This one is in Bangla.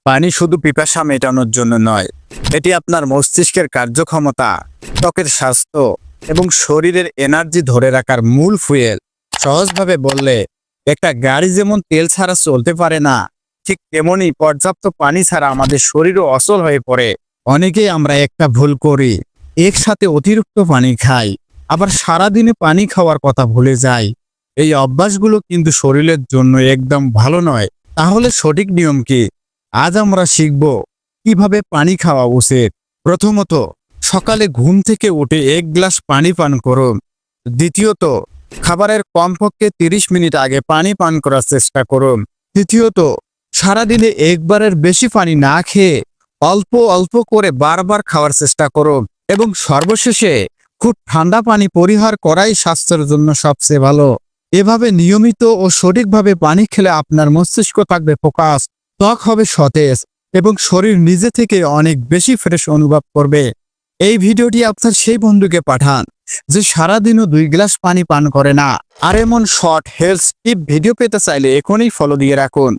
পানি শুধু পিপাসা মেটানোর জন্য নয়, এটি আপনার মস্তিষ্কের কার্যক্ষমতা, ত্বকের স্বাস্থ্য এবং শরীরের এনার্জি ধরে রাখার মূল ফুয়েল। সহজভাবে বললে, একটা গাড়ি যেমন তেল ছাড়া চলতে পারে না, ঠিক তেমনই পর্যাপ্ত পানি ছাড়া আমাদের শরীরও অচল হয়ে পড়ে। অনেকেই আমরা একটা ভুল করি, একসাথে অতিরিক্ত পানি খাই, আবার সারাদিনে পানি খাওয়ার কথা ভুলে যাই। এই অভ্যাসগুলো কিন্তু শরীরের জন্য একদম ভালো নয়। তাহলে সঠিক নিয়ম কি? আজ আমরা শিখব কিভাবে পানি খাওয়া উচিত। প্রথমত, সকালে ঘুম থেকে উঠে 1 গ্লাস পানি পান করুন। দ্বিতীয়ত, খাবারের কমপক্ষে 30 মিনিট আগে পানি পান করার চেষ্টা করুন। তৃতীয়ত, সারাদিনে একবারের বেশি পানি না খেয়ে অল্প অল্প করে বারবার খাওয়ার চেষ্টা করুন। এবং সর্বশেষে, খুব ঠান্ডা পানি পরিহার করাই স্বাস্থ্যের জন্য সবচেয়ে ভালো। এভাবে নিয়মিত ও সঠিকভাবে পানি খেলে আপনার মস্তিষ্ক থাকবে ফোকাস, ত্বক হবে সতেজ এবং শরীর নিজে থেকে অনেক বেশি ফ্রেশ অনুভব করবে। এই ভিডিওটি আপনার সেই বন্ধুকে পাঠান যে সারাদিনও 2 গ্লাস পানি পান করে না। আর এমন শর্ট হেলথ টিপ ভিডিও পেতে চাইলে এখনই ফলো দিয়ে রাখুন।